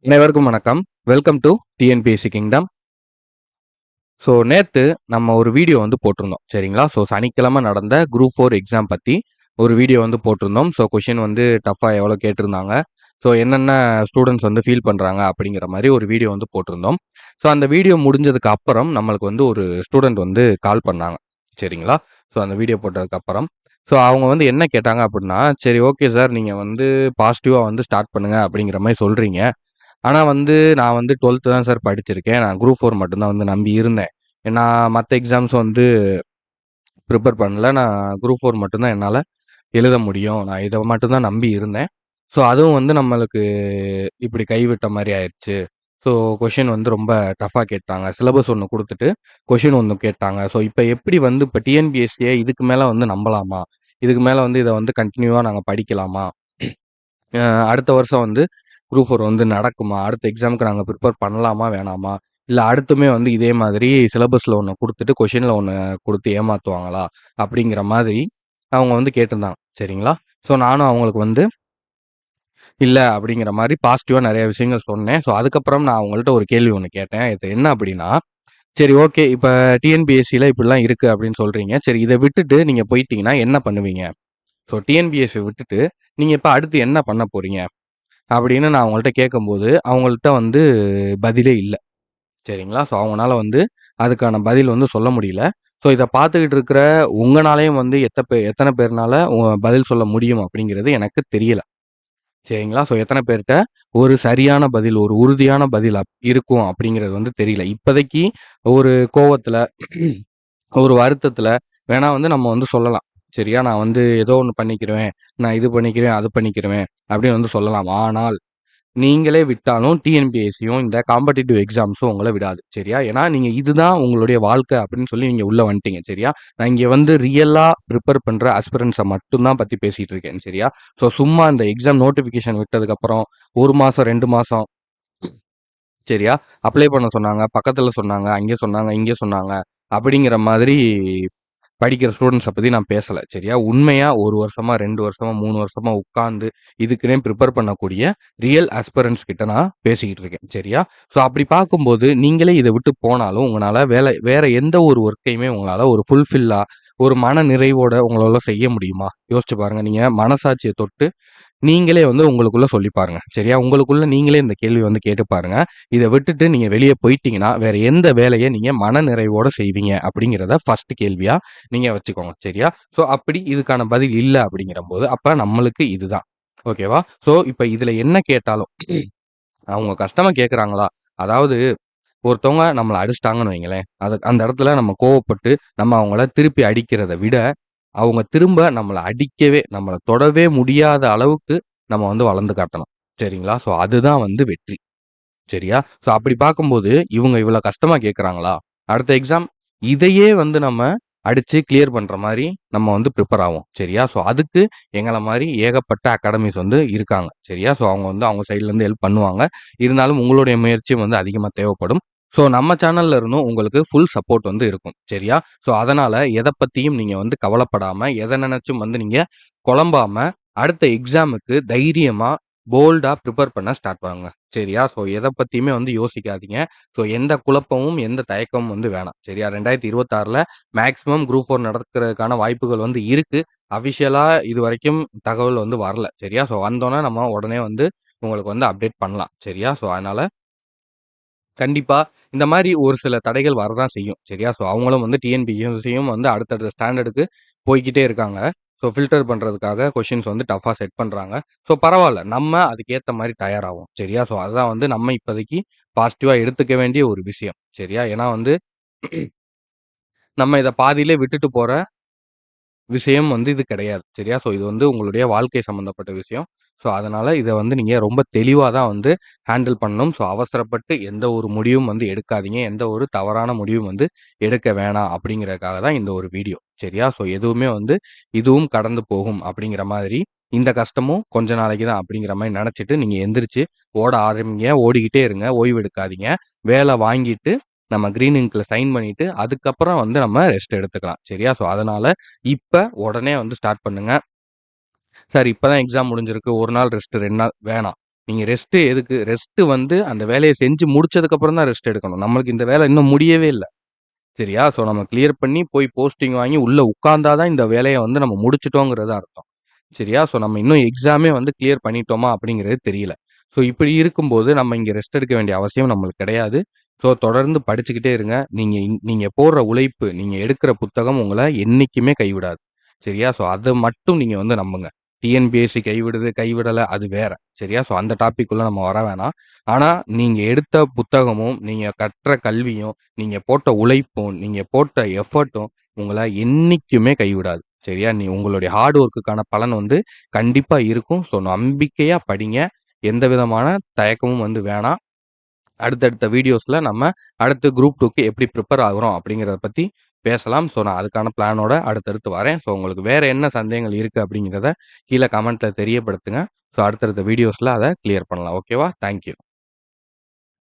அனைவருக்கும் வணக்கம். Welcome to TNPSC kingdom. So நேத்து நம்ம ஒரு வீடியோ வந்து போட்டிருந்தோம் சரிங்களா? ஸோ சனிக்கிழமை நடந்த குரூப் 4 எக்ஸாம் பத்தி ஒரு வீடியோ வந்து போட்டிருந்தோம். ஸோ கொஷின் வந்து டஃபா எவ்வளோ கேட்டிருந்தாங்க, ஸோ என்னென்ன ஸ்டூடெண்ட்ஸ் வந்து ஃபீல் பண்ணுறாங்க அப்படிங்கிற மாதிரி ஒரு வீடியோ வந்து போட்டிருந்தோம். ஸோ அந்த வீடியோ முடிஞ்சதுக்கு அப்புறம் நம்மளுக்கு வந்து ஒரு ஸ்டூடெண்ட் வந்து கால் பண்ணாங்க சரிங்களா? ஸோ அந்த வீடியோ போட்டதுக்கு அப்புறம் ஸோ அவங்க வந்து என்ன கேட்டாங்க அப்படின்னா, சரி ஓகே சார், நீங்கள் வந்து பாசிட்டிவாக வந்து ஸ்டார்ட் பண்ணுங்க அப்படிங்கிற மாதிரி சொல்கிறீங்க. ஆனா வந்து நான் வந்து 12த் தான் சார் படிச்சிருக்கேன். நான் குரூப் 4 மட்டும் தான் வந்து நம்பி இருந்தேன். நான் மத்த எக்ஸாம்ஸ் வந்து ப்ரிப்பேர் பண்ணல. நான் குரூப் 4 மட்டும் தான் என்னால எழுத முடியும். நான் இத மட்டும் தான் நம்பி இருந்தேன். ஸோ அதுவும் வந்து நம்மளுக்கு இப்படி கைவிட்ட மாரி ஆயிருச்சு. ஸோ கொஸ்டின் வந்து ரொம்ப டஃப்பா கேட்டாங்க. சிலபஸ் ஒண்ணு குடுத்துட்டு, கொஸ்டின் ஒண்ணு கேட்டாங்க. ஸோ இப்ப எப்படி வந்து இப்ப டிஎன்பிஎஸ்சிய இதுக்கு மேல வந்து நம்பலாமா? இதுக்கு மேல வந்து இத வந்து கன்டினியூவா நாங்க படிக்கலாமா? அ அடுத்த வருஷம் வந்து குரூப் 4 வந்து நடக்குமா? அடுத்த எக்ஸாமுக்கு நாங்க ப்ரிப்பேர் பண்ணலாமா? வேணாமா? இல்ல அடுத்துமே வந்து இதே மாதிரி சிலபஸ்ல ஒண்ணு குடுத்துட்டு, கொஸ்டின்ல ஒண்ணு குடுத்து ஏமாத்துவாங்களா? அப்படிங்கிற மாதிரி அவங்க வந்து கேட்டிருந்தாங்க. சரிங்களா? ஸோ நானும் அவங்களுக்கு வந்து இல்ல அப்படிங்கிற மாரி பாசிட்டிவா நெறைய விஷயங்கள் சொன்னேன். ஸோ அதுக்கப்புறம் நான் அவங்கள்ட்ட ஒரு கேள்வி ஒண்ணு கேட்டேன். இது என்ன அப்படின்னா, சரி ஓகே, இப்ப டிஎன்பிஎஸ்சில இப்படிலாம் இருக்கு அப்படின்னு சொல்றீங்க. சரி இத விட்டுட்டு நீங்க போயிட்டீங்கன்னா என்ன பண்ணுவீங்க? ஸோ டிஎன்பிஎஸ்சிய விட்டுட்டு நீங்க இப்ப அடுத்து என்ன பண்ண போறீங்க? அப்படின்னு நான் அவங்கள்ட்ட கேட்கும்போது, அவங்கள்ட்ட வந்து பதிலே இல்ல. சரிங்களா? ஸோ அவங்கனால வந்து அதுக்கான பதில் வந்து சொல்ல முடியல. ஸோ இத பார்த்துக்கிட்டு இருக்கிற உங்கனாலயும் வந்து எத்தன பேர்னால பதில் சொல்ல முடியும் அப்படிங்கிறது எனக்கு தெரியல. சரிங்களா? ஸோ எத்தன பேர்ட்ட ஒரு சரியான பதில், ஒரு உறுதியான பதில் இருக்கும் அப்படிங்கிறது வந்து தெரியல. இப்போதைக்கு ஒரு கோவத்துல, ஒரு வருத்தத்துல வேணா வந்து நம்ம வந்து சொல்லலாம். சரியா? நான் வந்து ஏதோ ஒண்ணு பண்ணிக்கிருவேன். நான் இது பண்ணிக்கிறேன், அது பண்ணிக்கிருவேன் அப்படின்னு வந்து சொல்லலாம். ஆனால் நீங்களே விட்டாலும் டிஎன்பிஎஸ்சியும் இந்த காம்படிட்டிவ் எக்ஸாம்ஸும் உங்கள விடாது. சரியா? ஏன்னா, நீங்க இதுதான் உங்களுடைய வாழ்க்கை அப்படின்னு சொல்லி நீங்க உள்ள வந்துட்டீங்க. சரியா? நான் இங்க வந்து ரியலா ப்ரிப்பேர் பண்ற ஆஸ்பிரண்ட்ஸ மட்டும் தான் பத்தி பேசிட்டு இருக்கேன். சரியா? ஸோ சும்மா இந்த எக்ஸாம் நோட்டிஃபிகேஷன் விட்டதுக்கப்புறம் 1 மாசம், 2 மாசம் சரியா? அப்ளை பண்ண சொன்னாங்க, பக்கத்துல சொன்னாங்க, அங்கே சொன்னாங்க, இங்கே சொன்னாங்க அப்படிங்கிற மாதிரி படிக்கிற ஸ்டூடண்ட்ஸ பத்தி நான் பேசல. சரியா? உண்மையா 1 வருஷமா, 2 வருஷமா, 3 வருஷமா உட்கார்ந்து இதுக்குன்னே ப்ரிப்பேர் பண்ணக்கூடிய ரியல் ஆஸ்பிரண்ட்ஸ் கிட்ட நான் பேசிக்கிட்டு இருக்கேன். சரியா? ஸோ அப்படி பார்க்கும்போது நீங்களே இத விட்டு போனாலும் உங்கனால வேற எந்த ஒரு ஒர்க்கையுமே உங்களால ஒரு ஃபுல்ஃபில்லா, ஒரு மன நிறைவோட உங்களால செய்ய முடியுமா? யோசிச்சு பாருங்க. நீங்க மனசாட்சிய தொட்டு நீங்களே வந்து உங்களுக்குள்ள சொல்லி பாருங்க. சரியா? உங்களுக்குள்ள நீங்களே இந்த கேள்வி வந்து கேட்டு பாருங்க. இத விட்டுட்டு நீங்க வெளிய போயிட்டீங்கன்னா, வேற எந்த வேலைய நீங்க மனநிறைவோட செய்வீங்க? அப்படிங்கிறத ஃபர்ஸ்ட் கேள்வியா நீங்க வச்சுக்கோங்க. சரியா? ஸோ அப்படி இதுக்கான பதில் இல்ல அப்படிங்கிறம்போது, அப்ப நம்மளுக்கு இதுதான். ஓகேவா? ஸோ இப்ப இதுல என்ன கேட்டாலும் அவங்க கஷ்டமா கேட்கறாங்களா? அதாவது ஒருத்தவங்க நம்மள அடிச்சுட்டாங்கன்னு வைங்களேன், அந்த இடத்துல நம்ம கோவப்பட்டு நம்ம அவங்கள திருப்பி அடிக்கிறத விட, அவங்க திரும்ப நம்மள அடிக்கவே, நம்மள தொடவே முடியாத அளவுக்கு நம்ம வந்து வளர்ந்து காட்டணும். சரிங்களா? ஸோ அதுதான் வந்து வெற்றி. சரியா? ஸோ அப்படி பார்க்கும்போது, இவங்க இவ்வளோ கஷ்டமா கேட்கறாங்களா? அடுத்த எக்ஸாம் இதையே வந்து நம்ம அடிச்சு கிளியர் பண்ற மாரி நம்ம வந்து ப்ரிப்பேர் ஆவோம். சரியா? ஸோ அதுக்கு எங்கள மாரி ஏகப்பட்ட அகாடமிஸ் வந்து இருக்காங்க. சரியா? ஸோ அவங்க வந்து அவங்க சைட்லருந்து ஹெல்ப் பண்ணுவாங்க. இருந்தாலும் உங்களுடைய முயற்சியும் வந்து அதிகமா தேவைப்படும். ஸோ நம்ம சேனல்ல இருந்தும் உங்களுக்கு ஃபுல் சப்போர்ட் வந்து இருக்கும். சரியா? ஸோ அதனால எத பத்தியும் நீங்க வந்து கவலைப்படாம, எத நினைச்சும் வந்து நீங்க குழம்பாம, அடுத்த எக்ஸாமுக்கு தைரியமா, போல்டா ப்ரிப்பேர் பண்ண ஸ்டார்ட் பண்ணுங்க. சரியா? ஸோ எத பத்தியுமே வந்து யோசிக்காதீங்க. ஸோ எந்த குழப்பமும், எந்த தயக்கமும் வந்து வேணாம். சரியா? 2026ல மேக்ஸிமம் குரூப் 4 நடக்கிறதுக்கான வாய்ப்புகள் வந்து இருக்கு. அஃபிஷியலா இதுவரைக்கும் தகவல் வந்து வரல. சரியா? ஸோ வந்தோனே நம்ம உடனே வந்து உங்களுக்கு வந்து அப்டேட் பண்ணலாம். சரியா? ஸோ அதனால கண்டிப்பா இந்த மாரி ஒரு சில தடைகள் வரதான் செய்யும். சரியா? ஸோ அவங்களும் வந்து டிஎன்பிஎஸ்சியும் வந்து அடுத்தடுத்த ஸ்டாண்டர்டுக்கு போய்க்கிட்டே இருக்காங்க. ஸோ ஃபில்டர் பண்றதுக்காக கொஸ்டின்ஸ் வந்து டஃப்பா செட் பண்றாங்க. ஸோ பரவால்ல. நம்ம அதுக்கேத்த மாரி தயாராவோம். சரியா? ஸோ அதுதான் வந்து நம்ம இப்போதைக்கு பாசிட்டிவா எடுத்துக்க வேண்டிய ஒரு விஷயம். சரியா? ஏன்னா வந்து நம்ம இத பாதியிலே விட்டுட்டு போற விஷயம் வந்து இது கிடையாது. சரியா? ஸோ இது வந்து உங்களுடைய வாழ்க்கை சம்மந்தப்பட்ட விஷயம். ஸோ அதனால இத வந்து நீங்க ரொம்ப தெளிவா தான் வந்து ஹேண்டில் பண்ணணும். ஸோ அவசரப்பட்டு எந்த ஒரு முடிவும் வந்து எடுக்காதீங்க. எந்த ஒரு தவறான முடிவும் வந்து எடுக்க வேணாம் அப்படிங்கிறதுக்காக தான் இந்த ஒரு வீடியோ. சரியா? ஸோ எதுவுமே வந்து இதுவும் கடந்து போகும் அப்படிங்கிற மாதிரி, இந்த கஷ்டமும் கொஞ்ச நாளைக்கு தான் அப்படிங்கிற மாரி நெனச்சுட்டு நீங்க எந்திரிச்சு ஓட ஆரம்பிங்க. ஓடிக்கிட்டே இருங்க. ஓய்வு எடுக்காதீங்க. வேல வாங்கிட்டு நம்ம கிரீன் இங்க்ல சைன் பண்ணிட்டு, அதுக்கப்புறம் வந்து நம்ம ரெஸ்ட் எடுத்துக்கலாம். சரியா? ஸோ அதனால இப்ப உடனே வந்து ஸ்டார்ட் பண்ணுங்க. சார் இப்ப தான் எக்ஸாம் முடிஞ்சிருக்கு. 1 நாள் ரெஸ்ட், 2 நாள் வேணாம். நீங்க ரெஸ்ட் எதுக்கு? ரெஸ்ட் வந்து அந்த வேலைய செஞ்சு முடிச்சதுக்கப்புறம் தான் ரெஸ்ட் எடுக்கணும். நம்மளுக்கு இந்த வேலை இன்னும் முடியவே இல்ல. சரியா? ஸோ நம்ம கிளியர் பண்ணி போய் போஸ்டிங் வாங்கி உள்ள உட்கார்ந்தா தான் இந்த வேலைய வந்து நம்ம முடிச்சுட்டோங்கிறது அர்த்தம். சரியா? ஸோ நம்ம இன்னும் எக்ஸாமே வந்து கிளியர் பண்ணிட்டோமா அப்படிங்கிறது தெரியல. ஸோ இப்படி இருக்கும்போது நம்ம இங்க ரெஸ்ட் எடுக்க வேண்டிய அவசியம் நம்மளுக்கு கிடையாது. ஸோ தொடர்ந்து படிச்சுக்கிட்டே இருங்க. நீங்க போடுற உழைப்பு, நீங்க எடுக்கிற புத்தகம் உங்கள என்னைக்குமே கைவிடாது. சரியா? ஸோ அத மட்டும் நீங்க வந்து நம்புங்க. டிஎன்பிஎஸ்சி கைவிடுது, கைவிடல அது வேற. சரியா? ஸோ அந்த டாபிக் உள்ள நம்ம வர வேணாம். ஆனா நீங்க எடுத்த புத்தகமும், நீங்க கற்ற கல்வியும், நீங்க போட்ட உழைப்பும், நீங்க போட்ட எஃபர்ட்டும் உங்கள என்னைக்குமே கைவிடாது. சரியா? உங்களுடைய ஹார்ட் ஒர்க்குக்கான பலன் வந்து கண்டிப்பா இருக்கும். ஸோ நம்பிக்கையா படிங்க. எந்த விதமான தயக்கமும் வந்து வேணாம். அடுத்தடுத்த வீடியோஸ்ல நம்ம அடுத்து குரூப் 2க்கு எப்படி ப்ரிப்பேர் ஆகுறோம் அப்படிங்கிறத பத்தி பேசலாம். ஸோ நான் அதுக்கான பிளானோட அடுத்தடுத்து வரேன். ஸோ உங்களுக்கு வேற என்ன சந்தேகங்கள் இருக்கு அப்படிங்கிறத கீழ கமெண்ட்ல தெரியப்படுத்துங்க. ஸோ அடுத்தடுத்த வீடியோஸ்ல அத கிளியர் பண்ணலாம். ஓகேவா? Thank you.